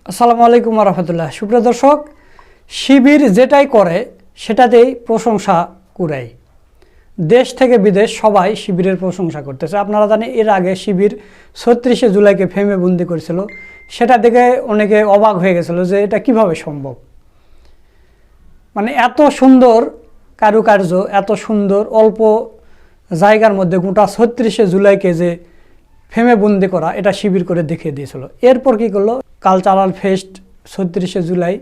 আসসালামু আলাইকুম রহমতুল্লাহ। সুপ্রিয় দর্শক, শিবির যেটাই করে সেটাতেই প্রশংসা কুড়ায়। দেশ থেকে বিদেশ সবাই শিবিরের প্রশংসা করতেছে। আপনারা জানেন এর আগে শিবির ৩৬শে জুলাইকে ফেমে বন্দি করেছিল, সেটা দেখে অনেকে অবাক হয়ে গেছিল যে এটা কিভাবে সম্ভব। মানে এত সুন্দর কারুকার্য, এত সুন্দর অল্প জায়গার মধ্যে গোটা ৩৬শে জুলাইকে যে ফেমে বন্দি করা, এটা শিবির করে দেখিয়ে দিয়েছিল। এরপর কি করলো, কালচারাল ফেস্ট ৩৬শে জুলাই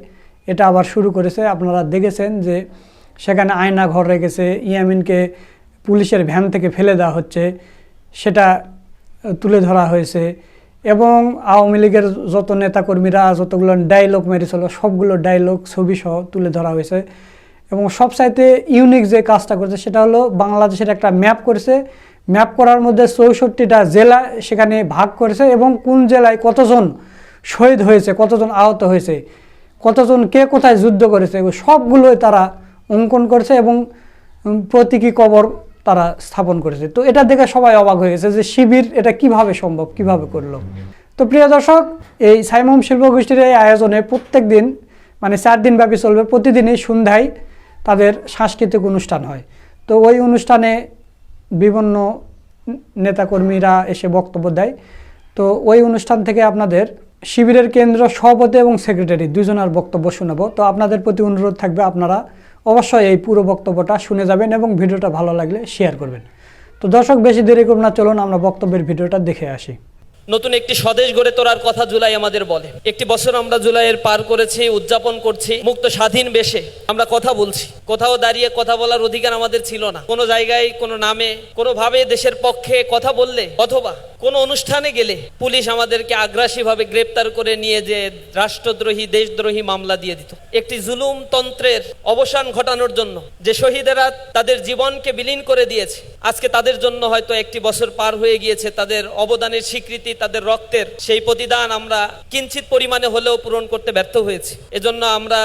এটা আবার শুরু করেছে। আপনারা দেখেছেন যে সেখানে আয়না ঘর রেখেছে, ইয়ামিনকে পুলিশের ভ্যান থেকে ফেলে দেওয়া হচ্ছে, সেটা তুলে ধরা হয়েছে। এবং আওয়ামী লীগের যত নেতাকর্মীরা যতগুলো ডায়লগ মেরেছিল সবগুলো ডায়লগ ছবিসহ তুলে ধরা হয়েছে। এবং সবচাইতে ইউনিক যে কাজটা করেছে সেটা হলো বাংলাদেশের একটা ম্যাপ করেছে। ম্যাপ করার মধ্যে ৬৪টা জেলা সেখানে ভাগ করেছে এবং কোন জেলায় কতজন শহীদ হয়েছে, কতজন আহত হয়েছে, কতজন কে কোথায় যুদ্ধ করেছে, সবগুলোই তারা অঙ্কন করেছে এবং প্রতীকী কবর তারা স্থাপন করেছে। তো এটা দেখে সবাই অবাক হয়ে গেছে যে শিবির এটা কিভাবে সম্ভব, কিভাবে করলো। তো প্রিয় দর্শক, এই সাইমম শিল্পগোষ্ঠীর এই আয়োজনে প্রত্যেক দিন মানে 4 দিন ব্যাপী চলবে। প্রতিদিনই সন্ধ্যায় তাদের সাংস্কৃতিক অনুষ্ঠান হয়। তো ওই অনুষ্ঠানে বিভিন্ন নেতাকর্মীরা এসে বক্তব্য দেয়। তো ওই অনুষ্ঠান থেকে আপনাদের শিবিরের কেন্দ্র সভাপতি এবং সেক্রেটারি দুজনের বক্তব্য শোনাবো। তো আপনাদের প্রতি অনুরোধ থাকবে আপনারা অবশ্যই এই পুরো বক্তব্যটা শুনে যাবেন এবং ভিডিওটা ভালো লাগলে শেয়ার করবেন। তো দর্শক, বেশি দেরি করব না, চলুন আমরা বক্তব্যের ভিডিওটা দেখে আসি। নতুন একটি স্বদেশ গড়ে তোলার কথা জুলাই আমাদের বলে। একটি বছর আমরা জুলাইয়ের পার করেছি, উদযাপন করছি মুক্ত স্বাধীন বেশে। আমরা কথা বলছি, কোথাও দাঁড়িয়ে কথা বলার অধিকার আমাদের ছিল না। কোনো জায়গায় কোনো নামে কোনোভাবে দেশের পক্ষে কথা বললে অথবা কোনো অনুষ্ঠানে গেলে পুলিশ আমাদেরকে আগ্রাসীভাবে গ্রেপ্তার করে নিয়ে যে রাষ্ট্রদ্রোহী দেশদ্রোহী মামলা দিয়ে দিত। একটি জুলুম তন্ত্রের অবসান ঘটানোর জন্য যে শহীদেরা তাদের জীবনকে বিলীন করে দিয়েছে, আজকে তাদের জন্য হয়তো একটি বছর পার হয়ে গিয়েছে। তাদের অবদানের স্বীকৃতি, তাদের রক্তের সেই প্রতিদান আমরা কিঞ্চিত পরিমাণে হলেও পূরণ করতে ব্যর্থ হয়েছি। এজন্য আমরা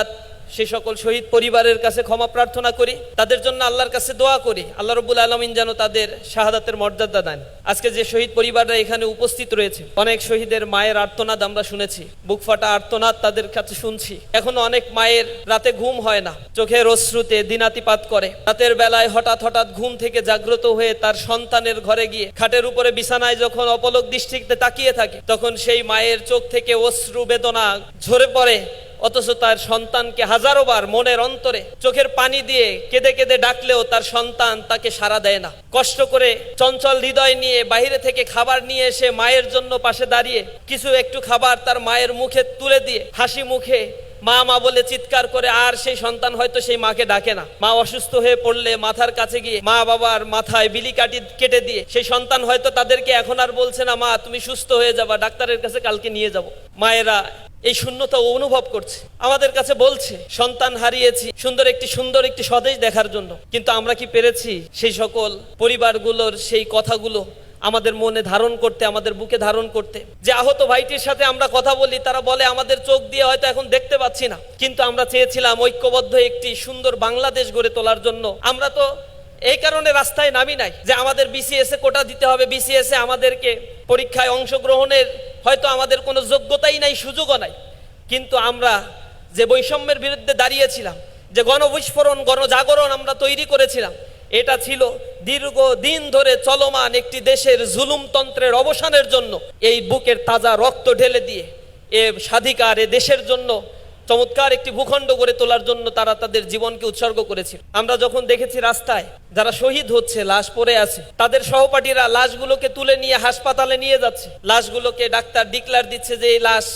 সেই সকল শহীদ পরিবারের কাছে ক্ষমা প্রার্থনা করি, তাদের জন্য আল্লাহর কাছে দোয়া করি আল্লাহ রাব্বুল আলামিন যেন তাদের শাহাদাতের মর্যাদা দেন। আজকে যে শহীদ পরিবাররা এখানে উপস্থিত রয়েছে, অনেক শহীদের মায়ের আর্তনাদ আমরা শুনেছি, বুক ফাটা আর্তনাদ তাদের কাছে শুনছি। এখনো অনেক মায়ের রাতে ঘুম হয় না, চোখের অশ্রুতে দিনাতিপাত করে। রাতের বেলায় হঠাৎ হঠাৎ ঘুম থেকে জাগ্রত হয়ে তার সন্তানের ঘরে গিয়ে খাটের উপরে বিছানায় যখন অপলক দৃষ্টিতে তাকিয়ে থাকে, তখন সেই মায়ের চোখ থেকে অশ্রু বেদনা ঝরে পড়ে। অথচ তার সন্তানকে হাজারো বার মনের অন্তরে চোখের পানি দিয়ে কেঁদে কেঁদে ডাকলেও তার সন্তান তাকে সাড়া দেয় না। কষ্ট করে চঞ্চল হৃদয় নিয়ে বাইরে থেকে খাবার নিয়ে এসে মায়ের জন্য পাশে দাঁড়িয়ে কিছু একটু খাবার তার মায়ের মুখে তুলে দিয়ে হাসি মুখে মা মা বলে চিৎকার করে, আর সেই সন্তান হয়তো সেই মাকে ডাকে না। মা অসুস্থ হয়ে পড়লে মাথার কাছে গিয়ে মা বাবার মাথায় বিলি কেটে দিয়ে সেই সন্তান হয়তো তাদেরকে এখন আর বলছে না, মা তুমি সুস্থ হয়ে যাবা, ডাক্তারের কাছে কালকে নিয়ে যাব। মায়েরা এই শূন্যতা অনুভব করছে, আমাদের কাছে বলছে সন্তান হারিয়েছি সুন্দর একটি স্বদেশ দেখার জন্য। কিন্তু আমরা কি পেরেছি সেই সকল পরিবারগুলোর সেই কথাগুলো আমাদের মনে ধারণ করতে, আমাদের বুকে ধারণ করতে? যে আহত ভাইটির সাথে আমরা কথা বলি, তারা বলে আমাদের চোখ দিয়ে হয়তো এখন দেখতে পাচ্ছি না, কিন্তু আমরা চেয়েছিলাম ঐক্যবদ্ধ একটি সুন্দর বাংলাদেশ গড়ে তোলার জন্য। আমরা তো এই কারণে রাস্তায় নামি নাই যে আমাদের বিসিএস এ কোটা দিতে হবে, বিসিএস এ আমাদেরকে পরীক্ষায় অংশগ্রহণের হয়তো আমাদের কোনো যোগ্যতাই নাই, সুযোগও নাই। কিন্তু আমরা যে বৈষম্যের বিরুদ্ধে দাঁড়িয়েছিলাম, যে গণবিস্ফোরণ গণজাগরণ আমরা তৈরি করেছিলাম, এটা ছিল দীর্ঘদিন ধরে চলমান একটি দেশের জুলুমতন্ত্রের অবসানের জন্য। এই বুকের তাজা রক্ত ঢেলে দিয়ে এ স্বাধিকার, এ দেশের জন্য চমৎকার একটি ভূখণ্ড গড়ে তোলার জন্য তারা তাদের জীবনকে উৎসর্গ করেছিল। আমরা যখন দেখেছি রাস্তায় যারা শহীদ হচ্ছে, লাশ পড়ে আছে, তাদের সহপাঠীরা লাশগুলোকে তুলে নিয়ে হাসপাতালে নিয়ে যাচ্ছে, লাশগুলোকে ডাক্তার ডিক্লার দিচ্ছে যে এই লাশ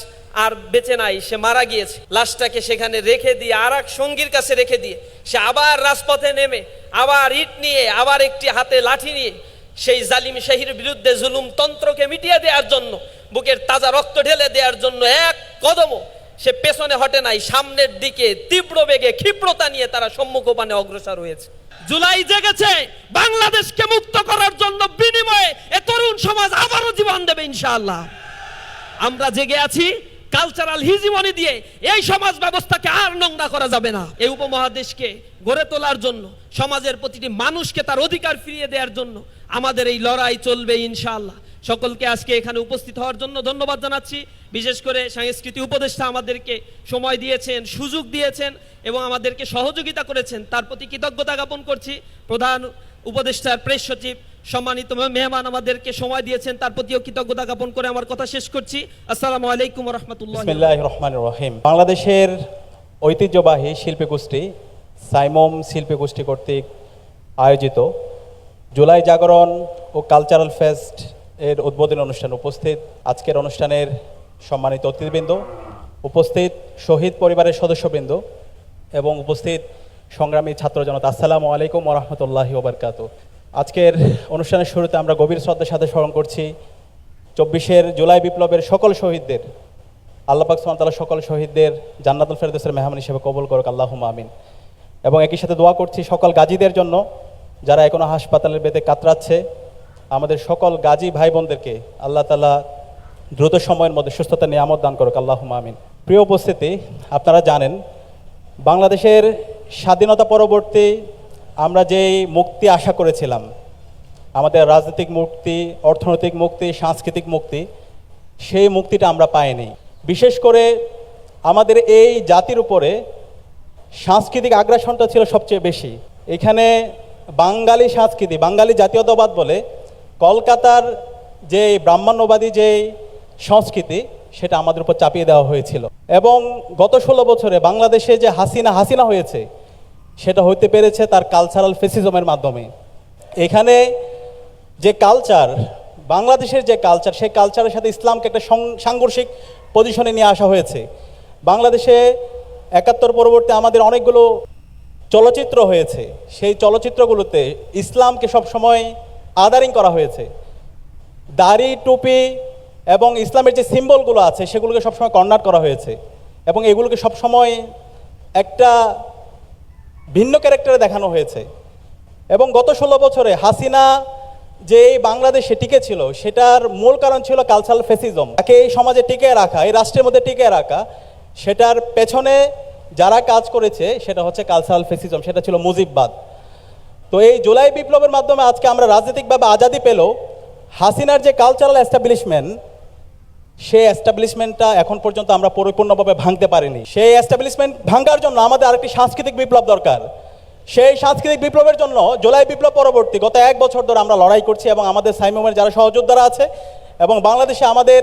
আর বেঁচে নাই, সে মারা গিয়েছে। লাশটাকে সেখানে রেখে দিয়ে আর এক সঙ্গীর কাছে রেখে দিয়ে সে আবার রাজপথে নেমে আবার ইট নিয়ে আবার একটি হাতে লাঠি নিয়ে সেই জালিম শাহীর বিরুদ্ধে জুলুম তন্ত্রকে মিটিয়ে দেওয়ার জন্য, বুকের তাজা রক্ত ঢেলে দেওয়ার জন্য এক কদমও সে পেছনে হটে নাই, সামনের দিকে তীব্র বেগে ক্ষিপ্রতা নিয়ে তারা সম্মুখপানে অগ্রসর হয়েছে। জুলাই জেগেছে বাংলাদেশকে মুক্ত করার জন্য, বিনিময়ে এ তরুণ সমাজ আবারও জীবন দেবে ইনশাআল্লাহ। আমরা জেগে আছি, কালচারাল হিজিমনি দিয়ে এই সমাজ ব্যবস্থাকে আর নোংরা করা যাবে না। এই উপমহাদেশকে গড়ে তোলার জন্য, সমাজের প্রতিটি মানুষকে তার অধিকার ফিরিয়ে দেওয়ার জন্য আমাদের এই লড়াই চলবে ইনশাআল্লাহ। সকলকে আজকে এখানে উপস্থিত হওয়ার জন্য ধন্যবাদ জানাচ্ছি। বিশেষ করে সাংস্কৃতিক উপদেষ্টা আমাদেরকে সময় দিয়েছেন, সুযোগ দিয়েছেন এবং আমাদেরকে সহযোগিতা করেছেন, তার প্রতি কৃতজ্ঞতা জ্ঞাপন করছি। প্রধান উপদেষ্টার প্রেস সচিব সম্মানিত মেহমান আমাদেরকে সময় দিয়েছেন, তার প্রতিও কৃতজ্ঞতা জ্ঞাপন করে আমার কথা শেষ করছি। আসসালামু আলাইকুম ওয়া রাহমাতুল্লাহ। বিসমিল্লাহির রহমানির রহিম। বাংলাদেশের ঐতিহ্যবাহী শিল্পী গোষ্ঠী সাইমম শিল্পী গোষ্ঠী কর্তৃক আয়োজিত জুলাই জাগরণ ও কালচারাল ফেস্ট এর উদ্বোধনী অনুষ্ঠান উপস্থিত আজকের অনুষ্ঠানের সম্মানিত অতিথিবৃন্দ, উপস্থিত শহীদ পরিবারের সদস্যবৃন্দ এবং উপস্থিত সংগ্রামী ছাত্র জনতা, আসসালামু আলাইকুম ওয়া রাহমাতুল্লাহি ওয়া বারাকাতুহু। আজকের অনুষ্ঠানের শুরুতে আমরা গভীর শ্রদ্ধার সাথে স্মরণ করছি 24 জুলাই বিপ্লবের সকল শহীদদের। আল্লাহ পাক সুবহানাহু ওয়া তাআলা সকল শহীদদের জান্নাতুল ফেরদৌসের মেহমান হিসেবে কবুল করুক, আল্লাহুম্মা আমিন। এবং একই সাথে দোয়া করছি সকল গাজীদের জন্য যারা এখনো হাসপাতালের বেদে কাতরাচ্ছে। আমাদের সকল গাজী ভাই বোনদেরকে আল্লাহ তাআলা দ্রুত সময়ের মধ্যে সুস্থতা নিয়ামত দান করুক, আল্লাহুম্মা আমিন। প্রিয় উপস্থিতি, আপনারা জানেন বাংলাদেশের স্বাধীনতা পরবর্তী আমরা যেই মুক্তি আশা করেছিলাম, আমাদের রাজনৈতিক মুক্তি, অর্থনৈতিক মুক্তি, সাংস্কৃতিক মুক্তি, সেই মুক্তিটা আমরা পাইনি। বিশেষ করে আমাদের এই জাতির উপরে সাংস্কৃতিক আগ্রাসনটা ছিল সবচেয়ে বেশি। এখানে বাঙালি সংস্কৃতি, বাঙালি জাতীয়তাবাদ বলে কলকাতার যে ব্রাহ্মণ্যবাদী যে সংস্কৃতি, সেটা আমাদের উপর চাপিয়ে দেওয়া হয়েছিল। এবং গত 16 বছরে বাংলাদেশে যে হাসিনা হয়েছে, সেটা হইতে পেরেছে তার কালচারাল ফেসিজমের মাধ্যমে। এখানে যে কালচার, বাংলাদেশের যে কালচার, সেই কালচারের সাথে ইসলামকে একটা সাংঘর্ষিক পজিশনে নিয়ে আসা হয়েছে। বাংলাদেশে 71 পরবর্তী আমাদের অনেকগুলো চলচ্চিত্র হয়েছে, সেই চলচ্চিত্রগুলোতে ইসলামকে সবসময় আদারিং করা হয়েছে। দাড়ি, টুপি এবং ইসলামের যে সিম্বলগুলো আছে সেগুলোকে সবসময় কর্নার করা হয়েছে এবং এগুলোকে সবসময় একটা ভিন্ন ক্যারেক্টারে দেখানো হয়েছে। এবং গত 16 বছরে হাসিনা যে এই বাংলাদেশে টিকে ছিল, সেটার মূল কারণ ছিল কালচারাল ফেসিজম। তাকে এই সমাজে টিকে রাখা, এই রাষ্ট্রের মধ্যে টিকে রাখা, সেটার পেছনে যারা কাজ করেছে সেটা হচ্ছে কালচারাল ফেসিজম, সেটা ছিল মুজিববাদ। তো এই জুলাই বিপ্লবের মাধ্যমে আজকে আমরা রাজনৈতিকভাবে আজাদি পেলেও হাসিনার যে কালচারাল এস্টাবলিশমেন্ট, সেই এস্টাবলিশমেন্টটা এখন পর্যন্ত আমরা পরিপূর্ণভাবে ভাঙতে পারিনি। সেই এস্টাবলিশমেন্ট ভাঙার জন্য আমাদের আরেকটি সাংস্কৃতিক বিপ্লব দরকার। সেই সাংস্কৃতিক বিপ্লবের জন্য জুলাই বিপ্লব পরবর্তী গত 1 বছর ধরে আমরা লড়াই করছি এবং আমাদের সাইমমের যারা সহযোদ্ধারা আছে এবং বাংলাদেশে আমাদের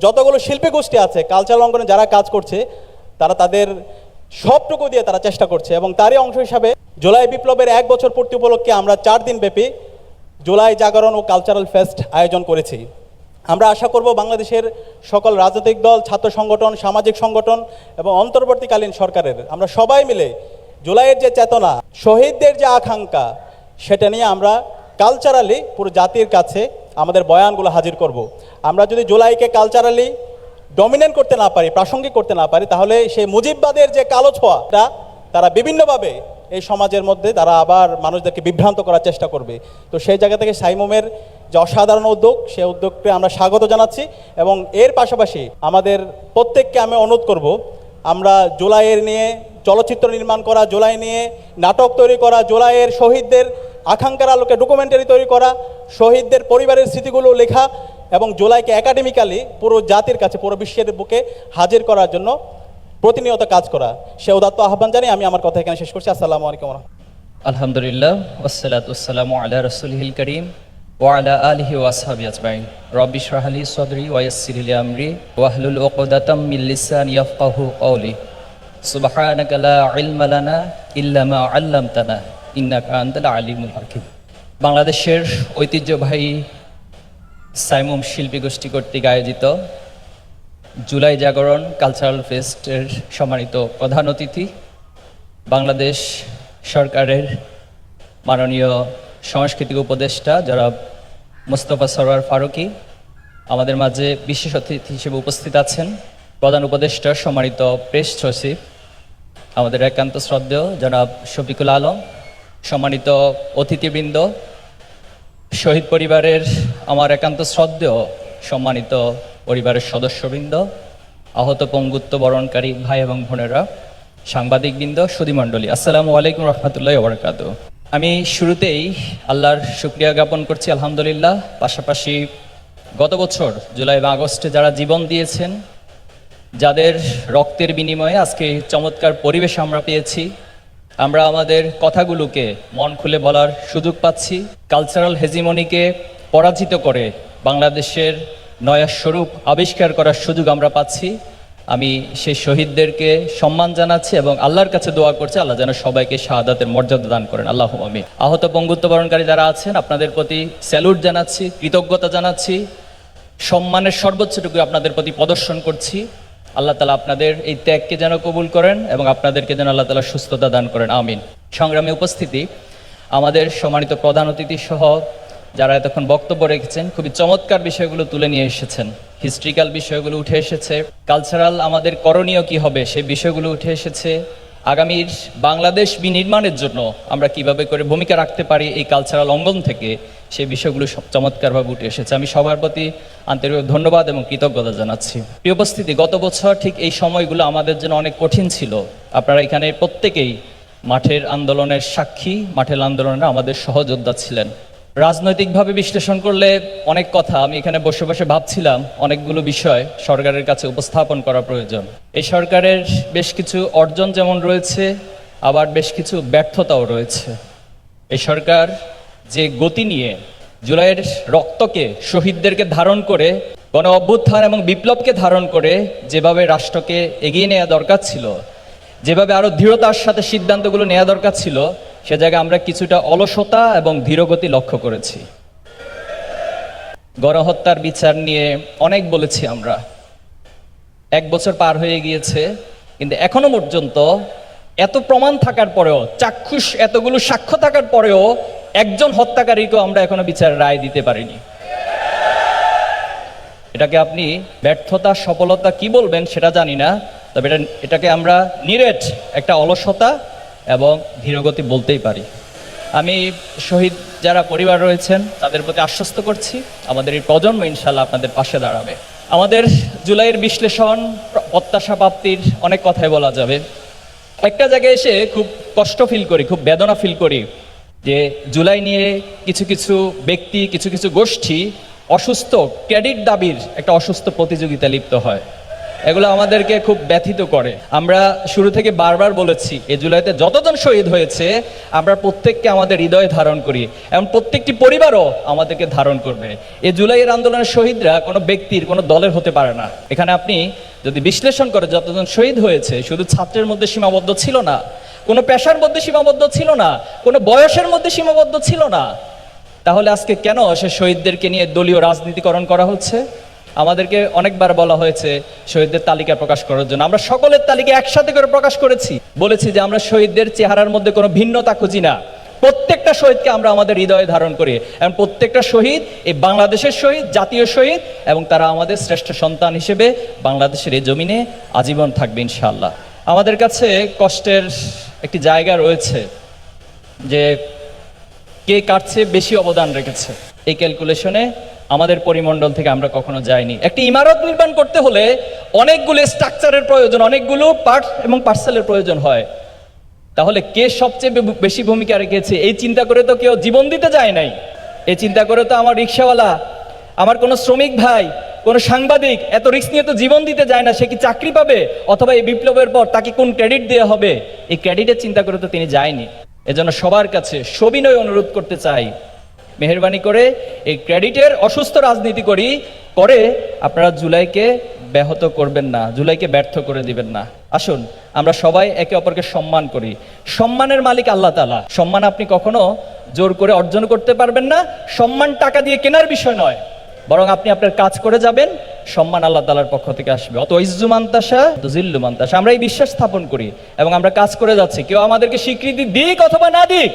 যতগুলো শিল্পী গোষ্ঠী আছে, কালচারাল অঙ্গনে যারা কাজ করছে, তারা তাদের সবটুকু দিয়ে তারা চেষ্টা করছে। এবং তারই অংশ হিসাবে জুলাই বিপ্লবের 1 বছর পূর্তি উপলক্ষে আমরা 4 দিন ব্যাপী জুলাই জাগরণ ও কালচারাল ফেস্ট আয়োজন করেছি। আমরা আশা করব বাংলাদেশের সকল রাজনৈতিক দল, ছাত্র সংগঠন, সামাজিক সংগঠন এবং অন্তর্বর্তীকালীন সরকারের আমরা সবাই মিলে জুলাইয়ের যে চেতনা, শহীদদের যে আকাঙ্ক্ষা, সেটা নিয়ে আমরা কালচারালি পুরো জাতির কাছে আমাদের বয়ানগুলো হাজির করব। আমরা যদি জুলাইকে কালচারালি ডমিনেন্ট করতে না পারি, প্রাসঙ্গিক করতে না পারি, তাহলে সেই মুজিববাদের যে কালো ছোঁয়াটা তারা বিভিন্নভাবে এই সমাজের মধ্যে তারা আবার মানুষদেরকে বিভ্রান্ত করার চেষ্টা করবে। তো সেই জায়গা থেকে সাইমমের যে অসাধারণ উদ্যোগ, সেই উদ্যোগকে আমরা স্বাগত জানাচ্ছি এবং এর পাশাপাশি আমাদের প্রত্যেককে আমি অনুরোধ করব, আমরা জুলাইয়ের নিয়ে চলচ্চিত্র নির্মাণ করা, জুলাই নিয়ে নাটক তৈরি করা, জুলাইয়ের শহীদদের আকাঙ্ক্ষার আলোকে ডকুমেন্টারি তৈরি করা, শহীদদের পরিবারের স্মৃতিগুলো লেখা এবং জুলাইকে একাডেমিক্যালি পুরো জাতির কাছে, পুরো বিশ্বের বুকে হাজির করার জন্য প্রতিনিয়ত কাজ করা। সে উদাত্ত আহ্বান জানিয়ে আমি আমার কথা এখানে শেষ করছি। আসসালামু আলাইকুম। আলহামদুলিল্লাহ, ওয়াসসালাতু ওয়াসসালামু আলা রাসূলিল কারীম ওয়া আলা আলিহি ওয়া আসহাবিহি আজমাইন। রব্বি ইশরাহ লি সাদরি ওয়া ইয়াসসির লি আমরি ওয়াহলুল উকদাতাম মিন লিসানি ইয়াফকাহু কওলি। সুবহানাকা লা ইলমা লানা ইল্লা মা আল্লামতানা ইন্নাকা আনতাল আলিমুল হাকিম। বাংলাদেশের ঐতিহ্যবাহী সাইমম শিল্পী গোষ্ঠী কর্তৃক আয়োজিত জুলাই জাগরণ কালচারাল ফেস্টের সম্মানিত প্রধান অতিথি, বাংলাদেশ সরকারের মাননীয় সাংস্কৃতিক উপদেষ্টা জনাব মোস্তফা সরওয়ার ফারুকী, আমাদের মাঝে বিশেষ অতিথি হিসেবে উপস্থিত আছেন প্রধান উপদেষ্টা সম্মানিত প্রেস সচিব আমাদের একান্ত শ্রদ্ধেয় জনাব শফিকুল আলম, সম্মানিত অতিথিবৃন্দ, শহীদ পরিবারের আমার একান্ত শ্রদ্ধেয় সম্মানিত পরিবারের সদস্যবৃন্দ, আহত পঙ্গুত্ব বরণকারী ভাই এবং বোনেরা, সাংবাদিকবৃন্দ, সুধীমণ্ডলী, আসসালামু আলাইকুম রহমতুল্লাহি ওয়া বারাকাতুহু। আমি শুরুতেই আল্লাহর শুকরিয়া জ্ঞাপন করছি আলহামদুলিল্লাহ। পাশাপাশি গত বছর জুলাই বা আগস্টে যারা জীবন দিয়েছেন যাদের রক্তের বিনিময়ে আজকে এই চমৎকার পরিবেশ আমরা পেয়েছি। আমরা আমাদের কথাগুলোকে মন খুলে বলার সুযোগ পাচ্ছি। কালচারাল হেজিমনিকে পরাজিত করে বাংলাদেশের নয়া স্বরূপ আবিষ্কার করার সুযোগ আমরা পাচ্ছি। আমি সেই শহীদদেরকে সম্মান জানাচ্ছি এবং আল্লাহর কাছে দোয়া করছি, আল্লাহ যেন সবাইকে শাহাদাতের মর্যাদা দান করেন, আল্লাহুম্মা আমিন। আহত পঙ্গুত্ব বরণকারী যারা আছেন, আপনাদের প্রতি স্যালুট জানাচ্ছি, কৃতজ্ঞতা জানাচ্ছি, সম্মানের সর্বোচ্চটুকু আপনাদের প্রতি প্রদর্শন করছি। আল্লাহ তাআলা আপনাদের এই ত্যাগকে যেন কবুল করেন এবং আপনাদেরকে যেন আল্লাহ তাআলা সুস্থতা দান করেন, আমিন। সংগ্রামী উপস্থিতি, আমাদের সম্মানিত প্রধান অতিথি সহ যারা এতক্ষণ বক্তব্য রেখেছেন, খুবই চমৎকার বিষয়গুলো তুলে নিয়ে এসেছেন। হিস্ট্রিক্যাল বিষয়গুলো উঠে এসেছে, কালচারাল আমাদের করণীয় কি হবে সেই বিষয়গুলো উঠে এসেছে, আগামীর বাংলাদেশ বিনির্মাণের জন্য আমরা কিভাবে করে ভূমিকা রাখতে পারি এই কালচারাল অঙ্গন থেকে, সেই বিষয়গুলো সব চমৎকারভাবে উঠে এসেছে। আমি সবার প্রতি আন্তরিক ধন্যবাদ এবং কৃতজ্ঞতা জানাচ্ছি। প্রিয় উপস্থিতি, গত বছর ঠিক এই সময়গুলো আমাদের জন্য অনেক কঠিন ছিল। আপনারা এখানে প্রত্যেকেই মাঠের আন্দোলনের সাক্ষী, মাঠের আন্দোলনে আমাদের সহযোদ্ধা ছিলেন। রাজনৈতিকভাবে বিশ্লেষণ করলে অনেক কথা, আমি এখানে বসে বসে ভাবছিলাম অনেকগুলো বিষয় সরকারের কাছে উপস্থাপন করা প্রয়োজন। এই সরকারের বেশ কিছু অর্জন যেমন রয়েছে, আবার বেশ কিছু ব্যর্থতাও রয়েছে। এই সরকার যে গতি নিয়ে জুলাইয়ের রক্তকে, শহীদদেরকে ধারণ করে, গণ অভ্যুত্থান এবং বিপ্লবকে ধারণ করে যেভাবে রাষ্ট্রকে এগিয়ে নেওয়া দরকার ছিল, যেভাবে আরো দৃঢ়তার সাথে সিদ্ধান্তগুলো নেওয়া দরকার ছিল, সে জায়গায় আমরা কিছুটা অলসতা এবং ধীরগতি লক্ষ্য করেছি। গণহত্যার বিচার নিয়ে অনেক বলেছি আমরা, 1 বছর পার হয়ে গিয়েছে, কিন্তু এখনো পর্যন্ত এত প্রমাণ থাকার পরেও, চাক্ষুষ এতগুলো সাক্ষ্য থাকার পরেও একজন হত্যাকারীকেও আমরা এখনো বিচারের রায় দিতে পারিনি। এটাকে আপনি ব্যর্থতা, সফলতা কি বলবেন সেটা জানি না, তবে এটাকে আমরা নিরেট একটা অলসতা এবং ধীরগতি বলতেই পারি। আমি শহীদ যারা পরিবার রয়েছেন তাদের প্রতি আশ্বস্ত করছি, আমাদের এই প্রজন্ম ইনশাল্লাহ আপনাদের পাশে দাঁড়াবে। আমাদের জুলাইয়ের বিশ্লেষণ, প্রত্যাশা প্রাপ্তির অনেক কথাই বলা যাবে। একটা জায়গায় এসে খুব কষ্ট ফিল করি, খুব বেদনা ফিল করি যে জুলাই নিয়ে কিছু কিছু ব্যক্তি, কিছু কিছু গোষ্ঠী অসুস্থ ক্রেডিট দাবির একটা অসুস্থ প্রতিযোগিতা লিপ্ত হয়। এগুলো আমাদেরকে খুব ব্যথিত করে। আমরা শুরু থেকে বারবার বলেছি, এই জুলাইতে যতজন শহীদ হয়েছে আমরা প্রত্যেককে আমাদের হৃদয়ে ধারণ করি এবং প্রত্যেকটি পরিবারও আমাদেরকে ধারণ করবে। এই জুলাইয়ের আন্দোলনের শহীদরা কোনো ব্যক্তির, কোনো দলের হতে পারে না। এখানে আপনি যদি বিশ্লেষণ করে যতজন শহীদ হয়েছে, শুধু ছাত্রের মধ্যে সীমাবদ্ধ ছিল না, কোনো পেশার মধ্যে সীমাবদ্ধ ছিল না, কোনো বয়সের মধ্যে সীমাবদ্ধ ছিল না, তাহলে আজকে কেন সে শহীদদেরকে নিয়ে দলীয় রাজনীতিকরণ করা হচ্ছে? আমাদেরকে অনেকবার বলা হয়েছে শহীদদের তালিকা প্রকাশ করার জন্য। আমরা সকলের তালিকা একসাথে করে প্রকাশ করেছি, বলেছি যে আমরা শহীদদের চেহারার মধ্যে কোনো ভিন্নতা খুঁজি না, প্রত্যেকটা শহীদকে আমরা আমাদের হৃদয়ে ধারণ করি এবং প্রত্যেকটা শহীদ এই বাংলাদেশের শহীদ, জাতীয় শহীদ, এবং তারা আমাদের শ্রেষ্ঠ সন্তান হিসেবে বাংলাদেশের এই জমিনে আজীবন থাকবে ইনশাআল্লাহ। আমাদের কাছে কষ্টের একটি জায়গা রয়েছে যে কে কার চেয়ে বেশি অবদান রেখেছে। এই ক্যালকুলেশনে আমাদের পরিমণ্ডল থেকে আমরা কখনো যাইনি। একটি ইমারত নির্মাণ করতে হলে অনেকগুলো স্ট্রাকচারের প্রয়োজন, অনেকগুলো পার্ট এবং পার্সেলের প্রয়োজন হয়। তাহলে কে সবচেয়ে বেশি ভূমিকা রেখেছে এই চিন্তা করে তো কেউ জীবন দিতে যায় নাই। এই চিন্তা করে তো আমার রিক্সাওয়ালা, আমার কোনো শ্রমিক ভাই, কোনো সাংবাদিক এত রিস্ক নিয়ে তো জীবন দিতে যায় না। সে কি চাকরি পাবে, অথবা এই বিপ্লবের পর তাকে কোন ক্রেডিট দেওয়া হবে, এই ক্রেডিটের চিন্তা করে তো তিনি যায়নি। এজন্য সবার কাছে সবিনয় অনুরোধ করতে চাই, মেহেরবানি করে এই ক্রেডিটের অসুস্থ রাজনীতি করে আপনারা জুলাইকে ব্যাহত করবেন না, জুলাইকে ব্যর্থ করে দিবেন না। আসুন আমরা সবাই একে অপরকে সম্মান করি। সম্মানের মালিক আল্লাহ তাআলা। সম্মান আপনি কখনো জোর করে অর্জন করতে পারবেন না। সম্মান টাকা দিয়ে কেনার বিষয় নয়, বরং আপনি আপনার কাজ করে যাবেন, সম্মান আল্লাহ তাআলার পক্ষ থেকে আসবে। অত ইজ্জু মান্তাসা তুজিল্লু মান্তাসা, আমরা এই বিশ্বাস স্থাপন করি এবং আমরা কাজ করে যাচ্ছি। কেউ আমাদেরকে স্বীকৃতি দিক অথবা না দিক,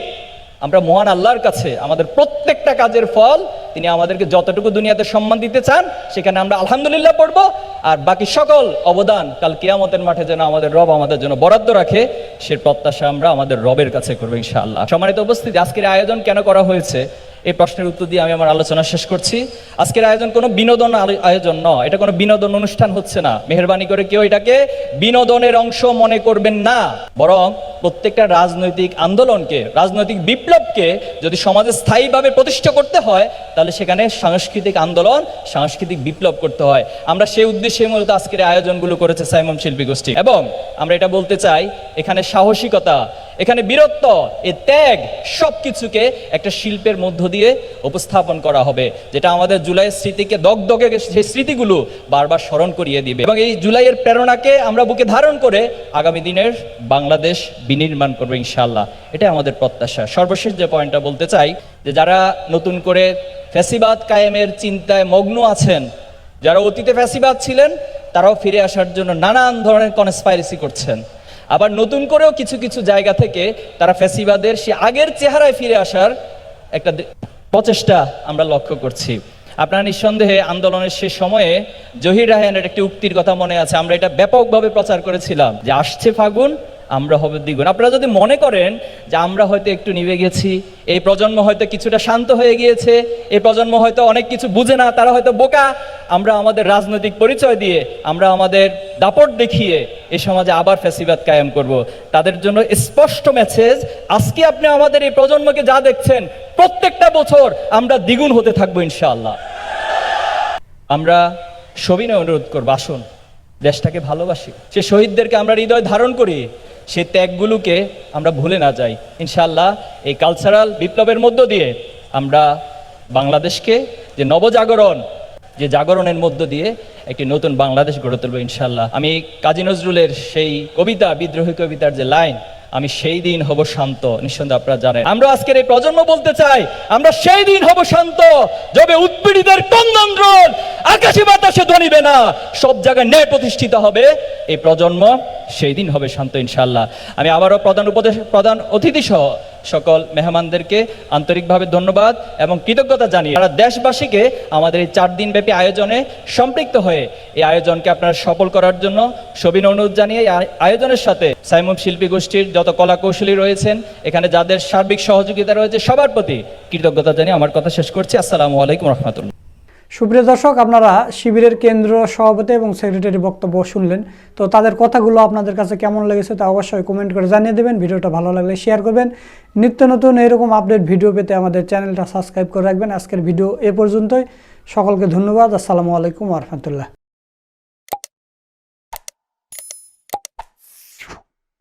আমরা মহান আল্লাহর কাছে আমাদের প্রত্যেকটা কাজের ফল তিনি আমাদেরকে যতটুকু দুনিয়াতে সম্মান দিতে চান সেখানে আমরা আলহামদুলিল্লাহ পড়বো, আর বাকি সকল অবদান কাল কিয়ামতের মাঠে যেন আমাদের রব আমাদের জন্য বরাদ্দ রাখে, সে প্রত্যাশা আমরা আমাদের রবের কাছে করবো ইনশাআল্লাহ। সম্মানিত উপস্থিতি, আজকের আয়োজন কেন করা হয়েছে এই প্রশ্নের উত্তর দিয়ে আমি আমার আলোচনা শেষ করছি। আজকের আয়োজন কোনো বিনোদন আয়োজন নয়, এটা কোনো বিনোদন অনুষ্ঠান হচ্ছে না। মেহেরবানি করে কেউ এটাকে বিনোদনের অংশ মনে করবেন না, বরং প্রত্যেকটা রাজনৈতিক আন্দোলনকে, রাজনৈতিক বিপ্লবকে যদি সমাজে স্থায়ীভাবে প্রতিষ্ঠা করতে হয়, তাহলে সেখানে সাংস্কৃতিক আন্দোলন, সাংস্কৃতিক বিপ্লব করতে হয়। আমরা সেই উদ্দেশ্যে মূলত আজকের আয়োজনগুলো করেছে সাইমম শিল্পী গোষ্ঠী। এবং আমরা এটা বলতে চাই, এখানে সাহসিকতা, এখানে বীরত্ব, এ ত্যাগ, সবকিছুকে একটা শিল্পের মধ্য দিয়ে উপস্থাপন করা হবে, যেটা আমাদের জুলাইয়ের স্মৃতিকে দগদগে সেই স্মৃতিগুলো বারবার স্মরণ করিয়ে দিবে। এবং এই জুলাইয়ের প্রেরণাকে আমরা বুকে ধারণ করে আগামী দিনের বাংলাদেশ বিনির্মাণ করবো ইনশাআল্লাহ, এটা আমাদের প্রত্যাশা। সর্বশেষ যে পয়েন্টটা বলতে চাই, যে যারা নতুন করে ফ্যাসিবাদ কায়েমের চিন্তায় মগ্ন আছেন, যারা অতীতে ফ্যাসিবাদ ছিলেন, তারাও ফিরে আসার জন্য নানান ধরনের কনস্পাইরেসি করছেন। আবার নতুন করেও কিছু কিছু জায়গা থেকে তারা ফ্যাসিবাদের সে আগের চেহারায় ফিরে আসার একটা প্রচেষ্টা আমরা লক্ষ্য করছি। আপনারা নিঃসন্দেহে আন্দোলনের সে সময়ে জহির রায়হানের একটি উক্তির কথা মনে আছে, আমরা এটা ব্যাপকভাবে প্রচার করেছিলাম, যে আসছে ফাগুন আমরা হবে দ্বিগুণ। আপনারা যদি মনে করেন যে আমরা হয়তো একটু নিভে গেছি, এই প্রজন্ম হয়তো কিছুটা শান্ত হয়ে গিয়েছে, এই প্রজন্ম হয়তো অনেক কিছু বুঝে না, তারা হয়তো বোকা, আমরা আমাদের রাজনৈতিক পরিচয় দিয়ে, আমরা আমাদের দাপট দেখিয়ে এই সমাজে আবার ফ্যাসিবাদ কায়েম করব, তাদের জন্য স্পষ্ট মেসেজ, আজকে আপনি আমাদের এই প্রজন্মকে যা দেখছেন, প্রত্যেকটা বছর আমরা দ্বিগুণ হতে থাকবো ইনশাআল্লাহ। আমরা সবিনয় অনুরোধ করবো, আসুন দেশটাকে ভালোবাসি, সে শহীদদেরকে আমরা হৃদয় ধারণ করি, সেই ত্যাগগুলোকে আমরা ভুলে না যাই। ইনশাআল্লাহ এই কালচারাল বিপ্লবের মধ্য দিয়ে আমরা বাংলাদেশকে যে নবজাগরণ, যে জাগরণের মধ্য দিয়ে একটি নতুন বাংলাদেশ গড়ে তুলব ইনশাআল্লাহ। আমি কাজী নজরুলের সেই কবিতা, বিদ্রোহী কবিতার যে লাইন, আমি সেই দিন হব শান্ত, নিঃসন্দেহে আপনারা জানেন, আমরা আজকের এই প্রজন্ম বলতে চাই, আমরা সেই দিন হব শান্ত যবে উৎপীড়িতের ক্রন্দনরোল আকাশে বাতাসে ধ্বনিবে না, সব জায়গায় ন্যায় প্রতিষ্ঠিত হবে এই প্রজন্ম, সেই দিন হবে শান্ত ইনশাআল্লাহ। আমি আবারও প্রধান অতিথি সহ সকল মেহমানদেরকে আন্তরিকভাবে ধন্যবাদ এবং কৃতজ্ঞতা জানিয়ে সারা দেশবাসীকে আমাদের এই 4 দিন ব্যাপী আয়োজনে সম্পৃক্ত হয়ে এই আয়োজনকে আপনারা সফল করার জন্য সবিনয় অনুরোধ জানিয়ে এই আয়োজনের সাথে সাইমম শিল্পী গোষ্ঠীর যত কলা কৌশলী রয়েছেন, এখানে যাদের সার্বিক সহযোগিতা রয়েছে, সবার প্রতি কৃতজ্ঞতা জানিয়ে আমার কথা শেষ করছি। আসসালামু আলাইকুম রহমতুল্লাহ। সুপ্রিয় দর্শক, আপনারা শিবিরের কেন্দ্র সভাপতি এবং সেক্রেটারি বক্তব্য শুনলেন, তো তাদের কথাগুলো আপনাদের কাছে কেমন লেগেছে তা অবশ্যই কমেন্ট করে জানিয়ে দেবেন। ভিডিওটা ভালো লাগলে শেয়ার করবেন। নিত্য নতুন এরকম আপডেট ভিডিও পেতে আমাদের চ্যানেলটা সাবস্ক্রাইব করে রাখবেন। আজকের ভিডিও এ পর্যন্তই। সকলকে ধন্যবাদ। আসসালামু আলাইকুম রহমতুল্লাহ।